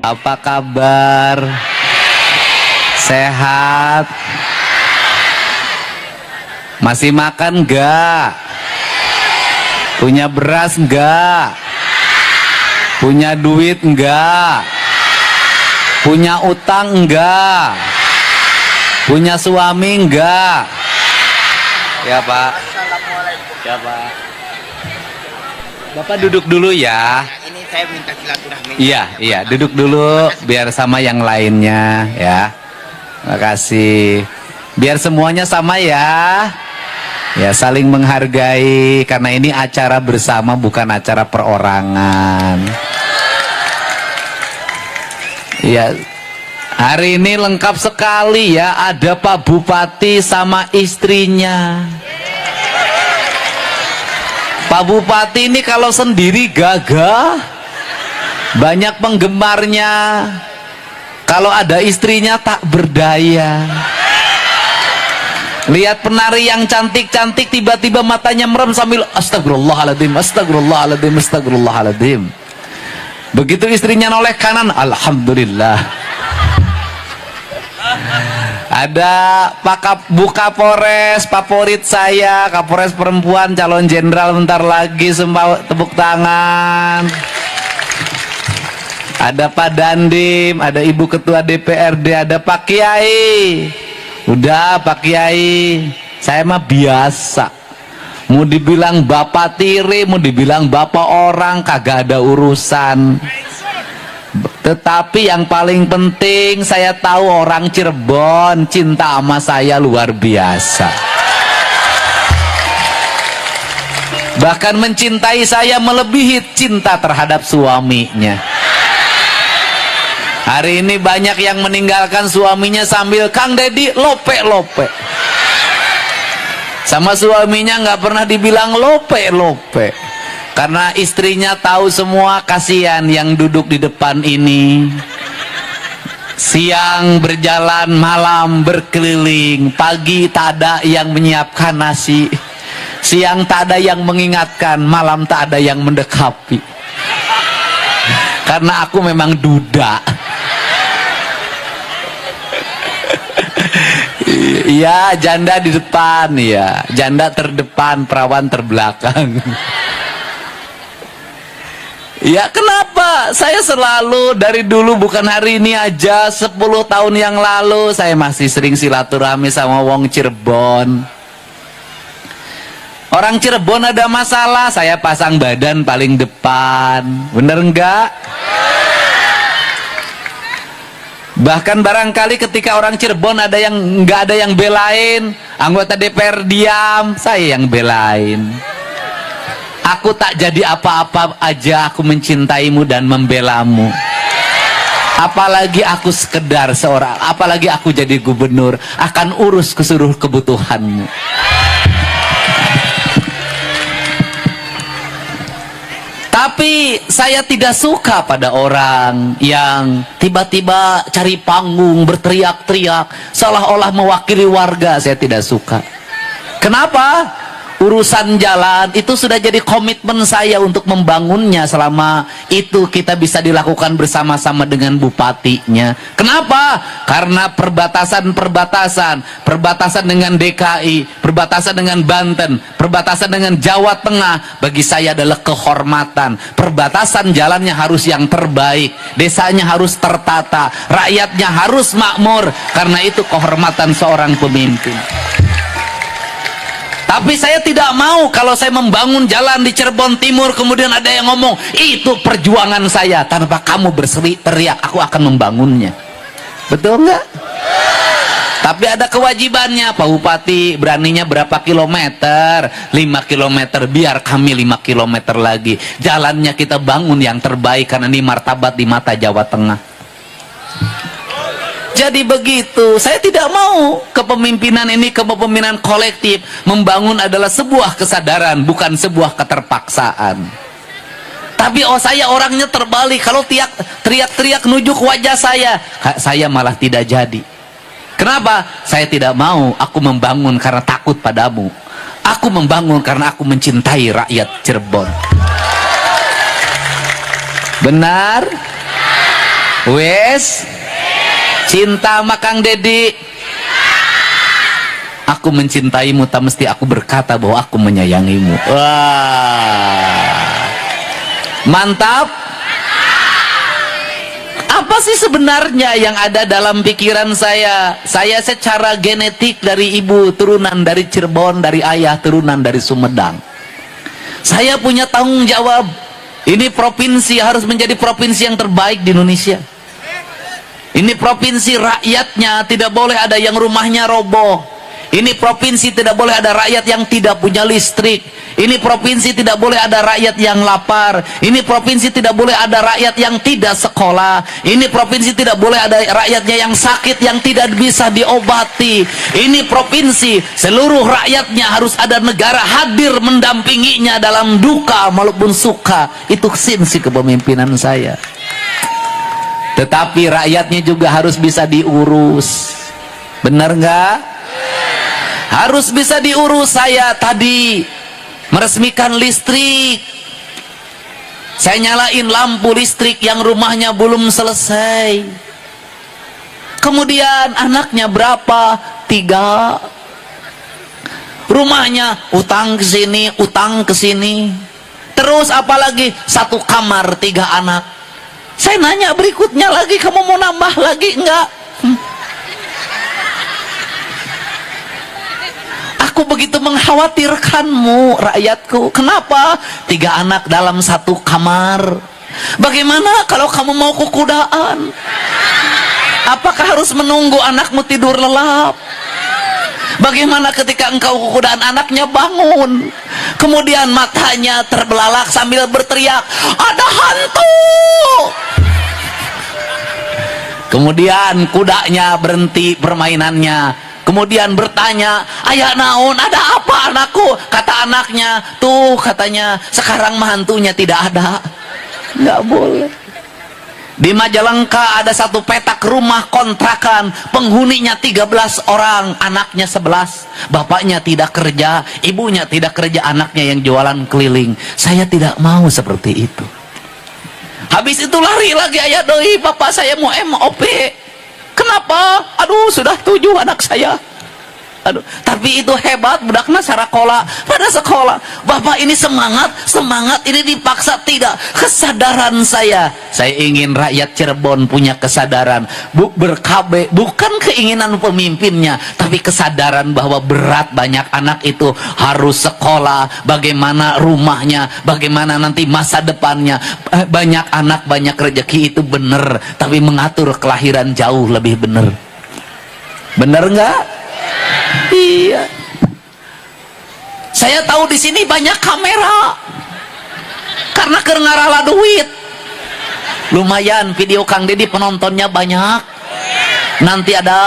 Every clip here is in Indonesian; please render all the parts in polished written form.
Apa kabar? Sehat? Masih makan enggak? Punya beras enggak? Punya duit enggak? Punya utang enggak? Punya suami enggak? Ya Pak. Ya Pak. Bapak duduk dulu ya. Ini saya minta silaturahmi. Iya, duduk dulu biar sama yang lainnya ya. Makasih. Biar semuanya sama ya. Ya, saling menghargai karena ini acara bersama bukan acara perorangan. Ya. Hari ini lengkap sekali ya, ada Pak Bupati sama istrinya. Pak Bupati ini kalau sendiri gagah, banyak penggemarnya. Kalau ada istrinya tak berdaya. Lihat penari yang cantik-cantik tiba-tiba matanya merem sambil astagfirullahaladzim, astagfirullahaladzim, astagfirullahaladzim. Begitu istrinya noleh kanan, alhamdulillah. Ada Pak Kapolres favorit saya, Kapolres perempuan calon jenderal bentar lagi, sumpah tepuk tangan. Ada Pak Dandim, ada Ibu Ketua DPRD, ada Pak Kiai. Udah Pak Kiai, saya mah biasa. Mau dibilang bapak tiri, mau dibilang bapak orang, kagak ada urusan. Tetapi yang paling penting, saya tahu orang Cirebon cinta sama saya luar biasa. Bahkan mencintai saya melebihi cinta terhadap suaminya. Hari ini banyak yang meninggalkan suaminya sambil Kang Dedi lope-lope. Sama suaminya nggak pernah dibilang lope-lope. Karena istrinya tahu semua, kasihan yang duduk di depan ini. Siang berjalan, malam berkeliling, pagi tak ada yang menyiapkan nasi, siang tak ada yang mengingatkan, malam tak ada yang mendekapi. Karena aku memang duda. Iya, janda di depan ya, janda terdepan, perawan terbelakang. Ya kenapa? Saya selalu dari dulu, bukan hari ini aja, 10 tahun yang lalu saya masih sering silaturahmi sama wong Cirebon. Orang Cirebon ada masalah, saya pasang badan paling depan. Bener enggak? Bahkan barangkali ketika orang Cirebon ada yang enggak ada yang belain, anggota DPR diam, saya yang belain. Aku tak jadi apa-apa aja, aku mencintaimu dan membelamu. Apalagi aku sekedar seorang, apalagi aku jadi gubernur, akan urus ke seluruh kebutuhanmu. Tapi saya tidak suka pada orang yang tiba-tiba cari panggung, berteriak-teriak, seolah-olah mewakili warga. Saya tidak suka. Kenapa? Urusan jalan itu sudah jadi komitmen saya untuk membangunnya. Selama itu kita bisa dilakukan bersama-sama dengan bupatinya. Kenapa? Karena perbatasan dengan DKI, perbatasan dengan Banten, perbatasan dengan Jawa Tengah, bagi saya adalah kehormatan. Perbatasan jalannya harus yang terbaik, desanya harus tertata, rakyatnya harus makmur. Karena itu kehormatan seorang pemimpin. Tapi saya tidak mau kalau saya membangun jalan di Cirebon Timur, kemudian ada yang ngomong, itu perjuangan saya, tanpa kamu berseri teriak, aku akan membangunnya. Betul nggak? Tapi ada kewajibannya, Pak Bupati beraninya berapa kilometer? 5 kilometer, biar kami 5 kilometer lagi. Jalannya kita bangun yang terbaik, karena ini martabat di mata Jawa Tengah. Jadi begitu, saya tidak mau kepemimpinan ini, kepemimpinan kolektif. Membangun adalah sebuah kesadaran, bukan sebuah keterpaksaan. Tapi saya orangnya terbalik, kalau teriak-teriak nujuk wajah saya malah tidak jadi. Kenapa? Saya tidak mau, aku membangun karena takut padamu. Aku membangun karena aku mencintai rakyat Cirebon. Benar? Wes, cinta sama Kang Dedi. Aku mencintaimu, tak mesti aku berkata bahwa aku menyayangimu. Wah, mantap. Apa sih sebenarnya yang ada dalam pikiran saya? Saya secara genetik dari ibu turunan dari Cirebon, dari ayah turunan dari Sumedang. Saya punya tanggung jawab. Ini provinsi harus menjadi provinsi yang terbaik di Indonesia. Ini provinsi rakyatnya tidak boleh ada yang rumahnya roboh. Ini provinsi tidak boleh ada rakyat yang tidak punya listrik. Ini provinsi tidak boleh ada rakyat yang lapar. Ini provinsi tidak boleh ada rakyat yang tidak sekolah. Ini provinsi tidak boleh ada rakyatnya yang sakit yang tidak bisa diobati. Ini provinsi seluruh rakyatnya harus ada negara hadir mendampinginya dalam duka maupun suka. Itu esensi kepemimpinan saya. Tetapi rakyatnya juga harus bisa diurus. Benar nggak? Harus bisa diurus. Saya tadi meresmikan listrik. Saya nyalain lampu listrik yang rumahnya belum selesai. Kemudian anaknya berapa? 3. Rumahnya utang ke sini, utang ke sini. Terus apalagi 1 kamar 3 anak. Saya nanya berikutnya lagi, kamu mau nambah lagi enggak? Aku begitu mengkhawatirkanmu, rakyatku. Kenapa? 3 anak dalam 1 kamar. Bagaimana kalau kamu mau kukudaan? Apakah harus menunggu anakmu tidur lelap? Bagaimana ketika engkau kukudaan anaknya bangun, kemudian matanya terbelalak sambil berteriak, ada hantu. Kemudian kudanya berhenti permainannya. Kemudian bertanya, ayah naon, ada apa anakku? Kata anaknya, tuh katanya sekarang hantunya tidak ada. Nggak boleh. Di Majalengka ada 1 petak rumah kontrakan, penghuninya 13 orang, anaknya 11. Bapaknya tidak kerja, ibunya tidak kerja, anaknya yang jualan keliling. Saya tidak mau seperti itu. Habis itu lari lagi, ayah doi, bapak saya mau MOP. Kenapa? Aduh, sudah 7 anak saya. Aduh, tapi itu hebat budakna sarakola pada sekolah. Bapak ini semangat ini dipaksa tidak. Kesadaran saya ingin rakyat Cirebon punya kesadaran berkabe, bukan keinginan pemimpinnya, tapi kesadaran bahwa berat banyak anak itu harus sekolah, bagaimana rumahnya, bagaimana nanti masa depannya. Banyak anak banyak rezeki itu benar, tapi mengatur kelahiran jauh lebih benar. Benar nggak? Iya. Saya tahu di sini banyak kamera karena kerengarala duit. Lumayan video Kang Dedi penontonnya banyak. Nanti ada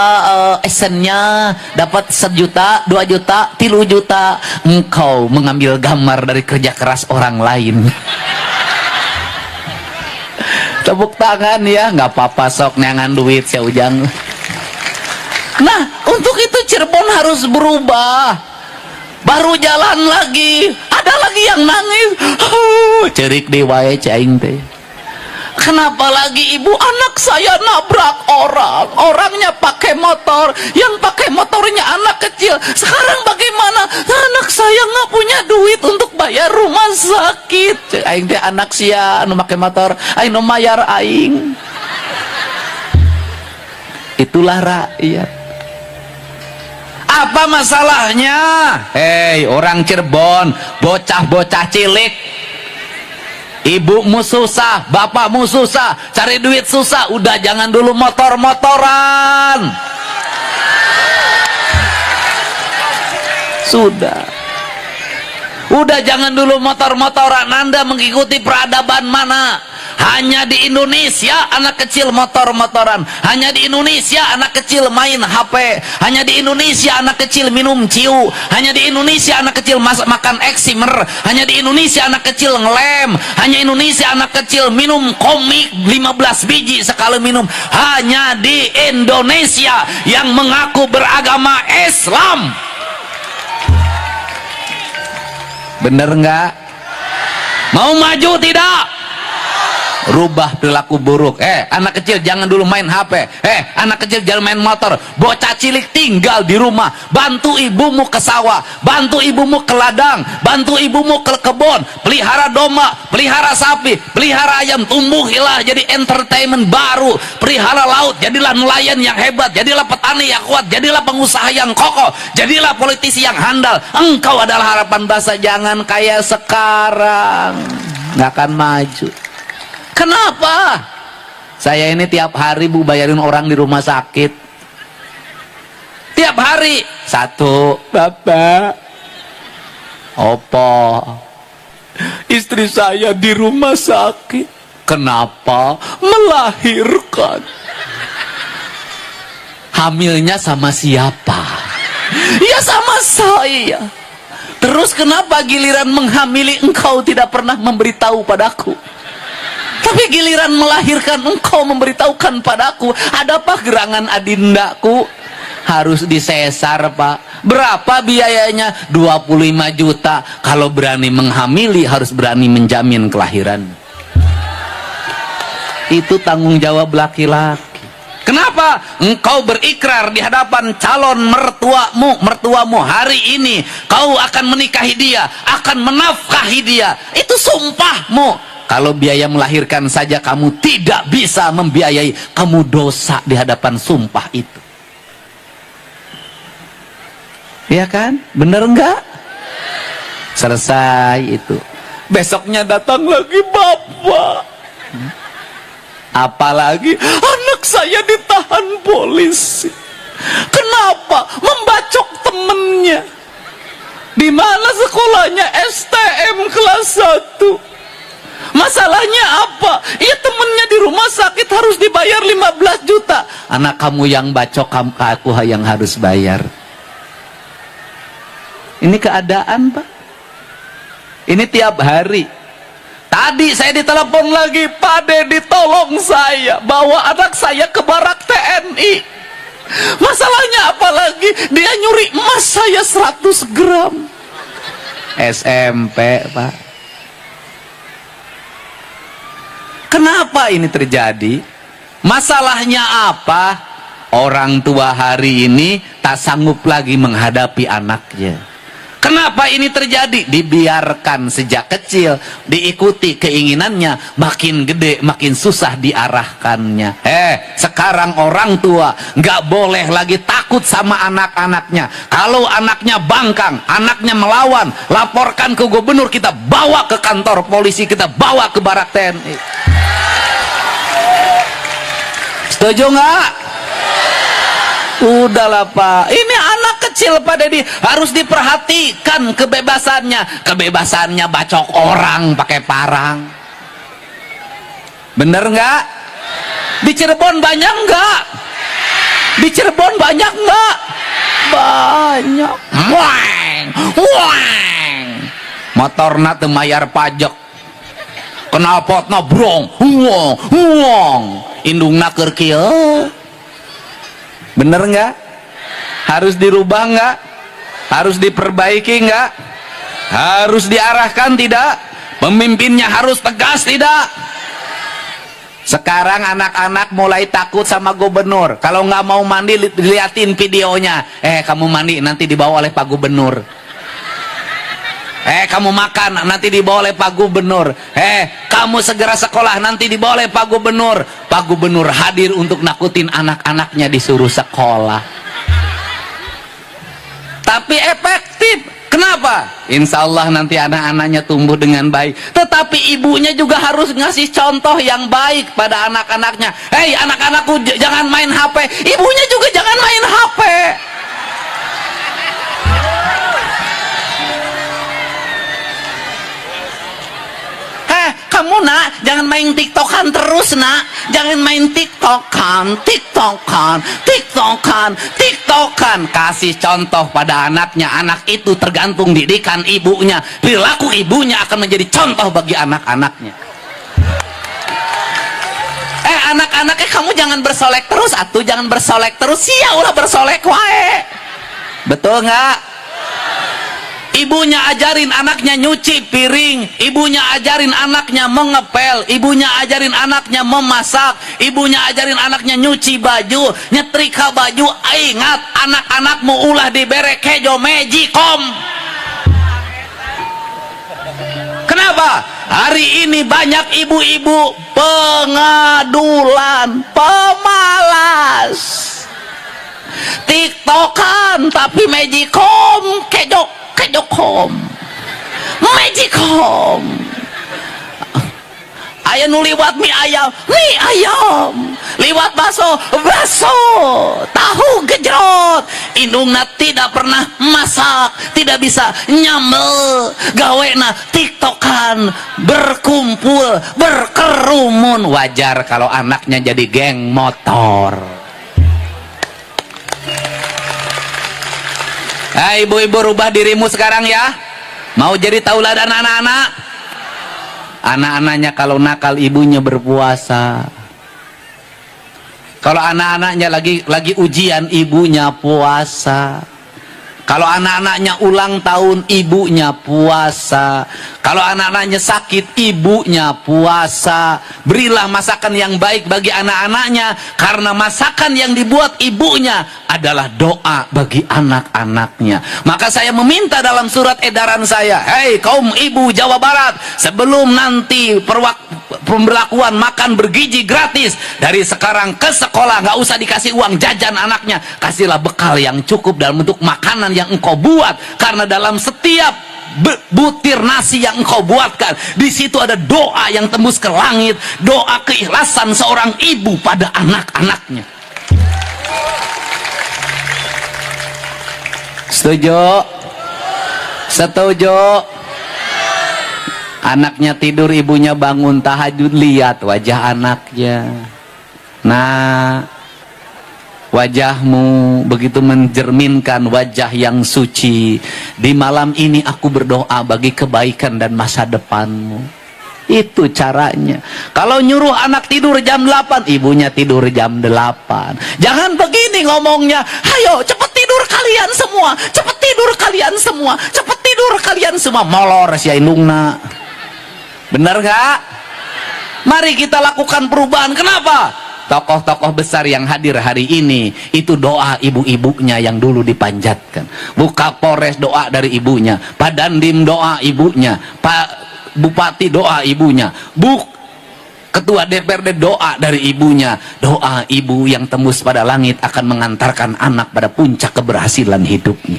esennya dapat 1 juta, 2 juta, 3 juta. Engkau mengambil gambar dari kerja keras orang lain. Tepuk tangan ya, nggak apa-apa sok neangan duit saya ujang. Nah, untuk itu Cirebon harus berubah. Baru jalan lagi, ada lagi yang nangis. Cerik di wae caing teh. Kenapa lagi ibu, anak saya nabrak orang, orangnya pakai motor, yang pakai motornya anak kecil. Sekarang bagaimana? Anak saya nggak punya duit untuk bayar rumah sakit. Aing teh anak sia anu pakai motor, aing nu mayar aing. Itulah rakyat. Apa masalahnya? Hei orang Cirebon, bocah-bocah cilik, ibumu susah, bapakmu susah, cari duit susah, udah jangan dulu motor-motoran. Udah jangan dulu motor-motoran. Anda mengikuti peradaban mana? Hanya di Indonesia anak kecil motor-motoran. Hanya di Indonesia anak kecil main HP. Hanya di Indonesia anak kecil minum ciu. Hanya di Indonesia anak kecil makan eksimer. Hanya di Indonesia anak kecil ngelem. Hanya Indonesia anak kecil minum komik 15 biji sekali minum. Hanya di Indonesia yang mengaku beragama Islam. Bener nggak? Mau maju tidak? Rubah perilaku buruk. Anak kecil jangan dulu main HP. Anak kecil jangan main motor. Bocah cilik tinggal di rumah. Bantu ibumu ke sawah, bantu ibumu ke ladang, bantu ibumu ke kebun. Pelihara domba, pelihara sapi, pelihara ayam. Tumbuhilah jadi entertainment baru. Pelihara laut, jadilah nelayan yang hebat. Jadilah petani yang kuat. Jadilah pengusaha yang kokoh. Jadilah politisi yang handal. Engkau adalah harapan bangsa. Jangan kayak sekarang, nggak akan maju. Kenapa? Saya ini tiap hari Bu bayarin orang di rumah sakit. Tiap hari. Satu, Bapak, opo, istri saya di rumah sakit. Kenapa? Melahirkan. Hamilnya sama siapa? Ya sama saya. Terus kenapa giliran menghamili engkau tidak pernah memberitahu padaku? Tapi giliran melahirkan engkau memberitahukan padaku. Adapah gerangan adindaku? Harus disesar, Pak. Berapa biayanya? 25 juta. Kalau berani menghamili harus berani menjamin kelahiran. Itu tanggung jawab laki-laki. Kenapa? Engkau berikrar di hadapan calon mertuamu hari ini kau akan menikahi dia, akan menafkahi dia. Itu sumpahmu. Kalau biaya melahirkan saja kamu tidak bisa membiayai, kamu dosa di hadapan sumpah itu. Iya kan? Bener enggak? Selesai itu. Besoknya datang lagi Bapak. Apalagi anak saya ditahan polisi. Kenapa? Membacok temennya. Di mana sekolahnya? STM kelas 1. Masalahnya apa? Ya temennya di rumah sakit harus dibayar 15 juta. Anak kamu yang bacok, aku yang harus bayar. Ini keadaan, Pak. Ini tiap hari. Tadi saya ditelepon lagi, Pak Dedi tolong saya bawa anak saya ke barak TNI. Masalahnya apa lagi? Dia nyuri emas saya 100 gram. SMP, Pak. Kenapa ini terjadi? Masalahnya apa? Orang tua hari ini tak sanggup lagi menghadapi anaknya. Kenapa ini terjadi? Dibiarkan sejak kecil, diikuti keinginannya, makin gede makin susah diarahkannya. Sekarang orang tua nggak boleh lagi takut sama anak-anaknya. Kalau anaknya bangkang, anaknya melawan, laporkan ke gubernur, kita bawa ke kantor polisi, kita bawa ke barak TNI. Setuju nggak? Udahlah Pak, ini anak kecil Pak Dedi, harus diperhatikan kebebasannya. Kebebasannya bacok orang pakai parang. Bener nggak? Di Cirebon banyak nggak? Di Cirebon banyak nggak? Banyak. Weng, weng. Motorna teu mayar pajak. Kenapotna brong, huong, huong. Indungna keur kieu. Bener nggak? Harus dirubah nggak? Harus diperbaiki nggak? Harus diarahkan tidak? Pemimpinnya harus tegas tidak? Sekarang anak-anak mulai takut sama gubernur. Kalau nggak mau mandi, liatin videonya. Kamu mandi nanti dibawa oleh Pak Gubernur. Kamu makan nanti dibawa oleh Pak Gubernur. Kamu segera sekolah nanti dibawa oleh Pak Gubernur. Pak Gubernur hadir untuk nakutin anak-anaknya disuruh sekolah. Tapi efektif. Kenapa? Insya Allah nanti anak-anaknya tumbuh dengan baik. Tetapi ibunya juga harus ngasih contoh yang baik pada anak-anaknya. Hei anak-anakku jangan main HP. Ibunya juga jangan main HP. Kamu nak, jangan main tiktokan terus nak. Jangan main tiktokan, tiktokan, tiktokan, tiktokan. Kasih contoh pada anaknya. Anak itu tergantung didikan ibunya. Perilaku ibunya akan menjadi contoh bagi anak-anaknya. Anak-anaknya kamu jangan bersolek terus. Atuh jangan bersolek terus. Sia ulah bersolek wae. Betul nggak? Ibunya ajarin anaknya nyuci piring, ibunya ajarin anaknya mengepel, ibunya ajarin anaknya memasak, ibunya ajarin anaknya nyuci baju, nyetrika baju. Ingat, anak-anakmu ulah dibere kejo mejikom. Kenapa? Hari ini banyak ibu-ibu pengadulan, pemalas, tiktokan tapi mejikom, kejokom, mejikom. Aya nu liwat mie ayam, liwat baso, tahu gejrot. Indungna tidak pernah masak, tidak bisa nyambel, gawena tiktokan, berkumpul, berkerumun. Wajar kalau anaknya jadi geng motor. Hai ibu-ibu, rubah dirimu sekarang ya. Mau jadi tauladan anak-anak? Anak-anaknya kalau nakal, ibunya berpuasa. Kalau anak-anaknya lagi ujian, ibunya puasa. Kalau anak-anaknya ulang tahun, ibunya puasa. Kalau anak-anaknya sakit, ibunya puasa. Berilah masakan yang baik bagi anak-anaknya, karena masakan yang dibuat ibunya adalah doa bagi anak-anaknya. Maka saya meminta dalam surat edaran saya, hei kaum ibu Jawa Barat, sebelum nanti pemberlakuan makan bergizi gratis, dari sekarang ke sekolah nggak usah dikasih uang jajan anaknya, kasihlah bekal yang cukup dalam bentuk makanan yang engkau buat, karena dalam setiap butir nasi yang engkau buatkan, di situ ada doa yang tembus ke langit, doa keikhlasan seorang ibu pada anak-anaknya. Setuju? Setuju? Anaknya tidur, ibunya bangun tahajud, lihat wajah anaknya. Nah, wajahmu begitu mencerminkan wajah yang suci. Di malam ini aku berdoa bagi kebaikan dan masa depanmu. Itu caranya. Kalau nyuruh anak tidur jam 8, ibunya tidur jam 8. Jangan begini ngomongnya, ayo cepat tidur kalian semua, cepat tidur kalian semua, cepat tidur kalian semua. Molor si indungna. Benar gak? Mari kita lakukan perubahan. Kenapa? Tokoh-tokoh besar yang hadir hari ini itu doa ibu-ibunya yang dulu dipanjatkan. Buka Polres doa dari ibunya, Pak Dandim doa ibunya, Pak Bupati doa ibunya, Ketua DPRD doa dari ibunya. Doa ibu yang tembus pada langit akan mengantarkan anak pada puncak keberhasilan hidupnya.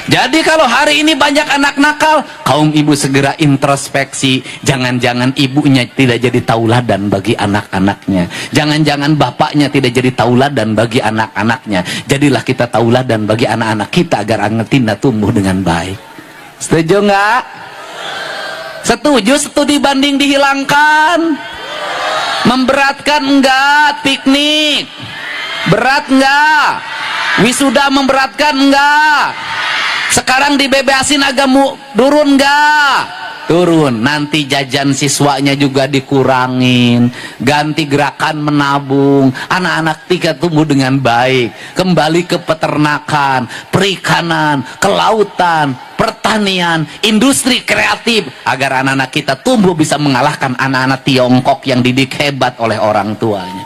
Jadi kalau hari ini banyak anak nakal, kaum ibu segera introspeksi. Jangan-jangan ibunya tidak jadi tauladan bagi anak-anaknya. Jangan-jangan bapaknya tidak jadi tauladan bagi anak-anaknya. Jadilah kita tauladan bagi anak-anak kita agar anak kita tumbuh dengan baik. Setuju nggak? Setuju studi banding dihilangkan? Memberatkan enggak piknik? Berat enggak? Wisuda memberatkan enggak? Sekarang dibebasin agak turun enggak? Turun. Nanti jajan siswanya juga dikurangin, ganti gerakan menabung, anak-anak kita tumbuh dengan baik, kembali ke peternakan, perikanan, kelautan, pertanian, industri kreatif, agar anak-anak kita tumbuh bisa mengalahkan anak-anak Tiongkok yang didik hebat oleh orang tuanya.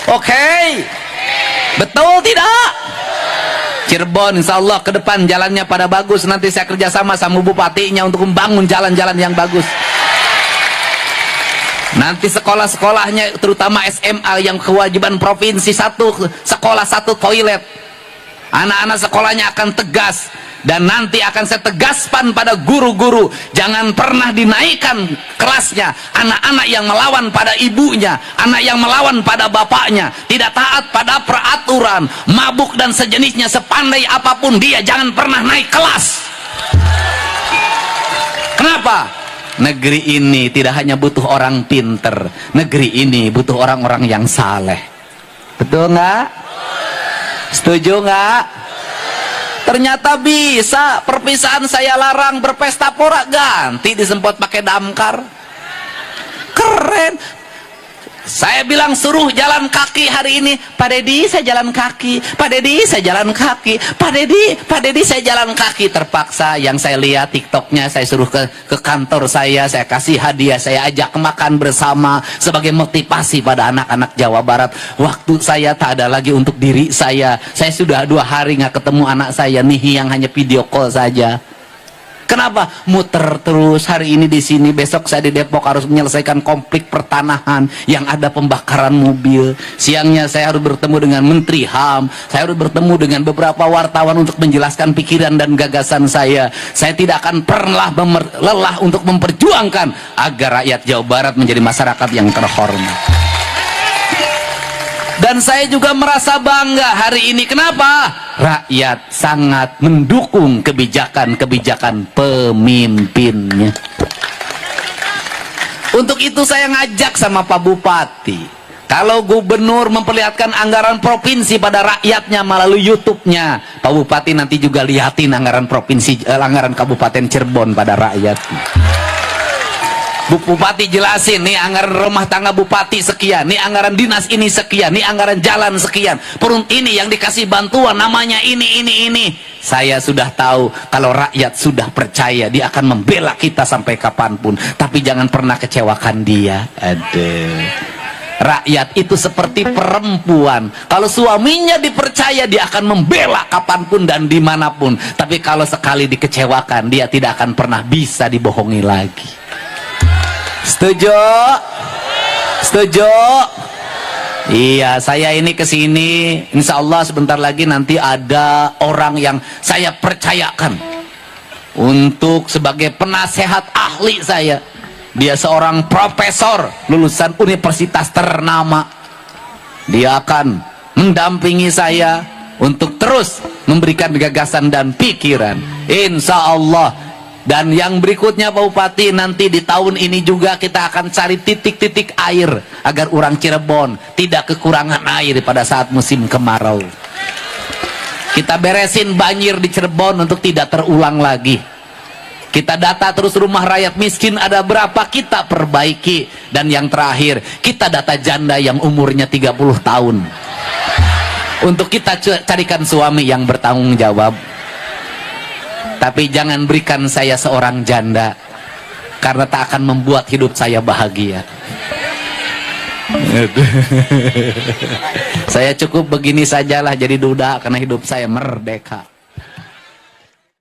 Oke, betul tidak? Cirebon insya Allah ke depan jalannya pada bagus. Nanti saya kerjasama sama bupatinya untuk membangun jalan-jalan yang bagus. Nanti sekolah-sekolahnya terutama SMA yang kewajiban provinsi sekolah satu toilet. Anak-anak sekolahnya akan tegas. Dan nanti akan saya tegaskan pada guru-guru, jangan pernah dinaikkan kelasnya anak-anak yang melawan pada ibunya, anak yang melawan pada bapaknya, tidak taat pada peraturan, mabuk dan sejenisnya. Sepandai apapun dia, jangan pernah naik kelas. Kenapa? Negeri ini tidak hanya butuh orang pinter, negeri ini butuh orang-orang yang saleh. Betul nggak? Setuju nggak? Ternyata bisa. Perpisahan saya larang, berpesta pora ganti, disempot pakai damkar. Keren. Saya bilang suruh jalan kaki hari ini. Pak Dedi saya jalan kaki, Pak Dedi saya jalan kaki, Pak Dedi saya jalan kaki. Terpaksa yang saya lihat TikToknya, saya suruh ke kantor saya kasih hadiah, saya ajak makan bersama sebagai motivasi pada anak-anak Jawa Barat. Waktu saya tak ada lagi untuk diri saya sudah 2 hari nggak ketemu anak saya nih, yang hanya video call saja. Kenapa? Muter terus, hari ini di sini, besok saya di Depok harus menyelesaikan konflik pertanahan yang ada pembakaran mobil. Siangnya saya harus bertemu dengan Menteri HAM, saya harus bertemu dengan beberapa wartawan untuk menjelaskan pikiran dan gagasan saya. Saya tidak akan pernah lelah untuk memperjuangkan agar rakyat Jawa Barat menjadi masyarakat yang terhormat. Dan saya juga merasa bangga hari ini. Kenapa? Rakyat sangat mendukung kebijakan-kebijakan pemimpinnya. Untuk itu saya ngajak sama Pak Bupati, kalau gubernur memperlihatkan anggaran provinsi pada rakyatnya melalui YouTube-nya, Pak Bupati nanti juga lihatin anggaran provinsi, anggaran Kabupaten Cirebon pada rakyatnya. Bupati jelasin, nih anggaran rumah tangga bupati sekian, nih anggaran dinas ini sekian, nih anggaran jalan sekian, perun ini yang dikasih bantuan namanya ini. Saya sudah tahu kalau rakyat sudah percaya, dia akan membela kita sampai kapanpun. Tapi jangan pernah kecewakan dia. Aduh. Rakyat itu seperti perempuan, kalau suaminya dipercaya dia akan membela kapanpun dan dimanapun. Tapi kalau sekali dikecewakan, dia tidak akan pernah bisa dibohongi lagi. Setuju? Setuju? Iya, saya ini kesini, insya Allah sebentar lagi nanti ada orang yang saya percayakan untuk sebagai penasehat ahli saya. Dia seorang profesor lulusan universitas ternama. Dia akan mendampingi saya untuk terus memberikan gagasan dan pikiran, insya Allah. Dan yang berikutnya Pak Bupati, nanti di tahun ini juga kita akan cari titik-titik air agar orang Cirebon tidak kekurangan air pada saat musim kemarau. Kita beresin banjir di Cirebon untuk tidak terulang lagi. Kita data terus rumah rakyat miskin ada berapa, kita perbaiki. Dan yang terakhir, kita data janda yang umurnya 30 tahun untuk kita carikan suami yang bertanggung jawab. Tapi jangan berikan saya seorang janda, karena tak akan membuat hidup saya bahagia. Saya cukup begini sajalah jadi duda, karena hidup saya merdeka.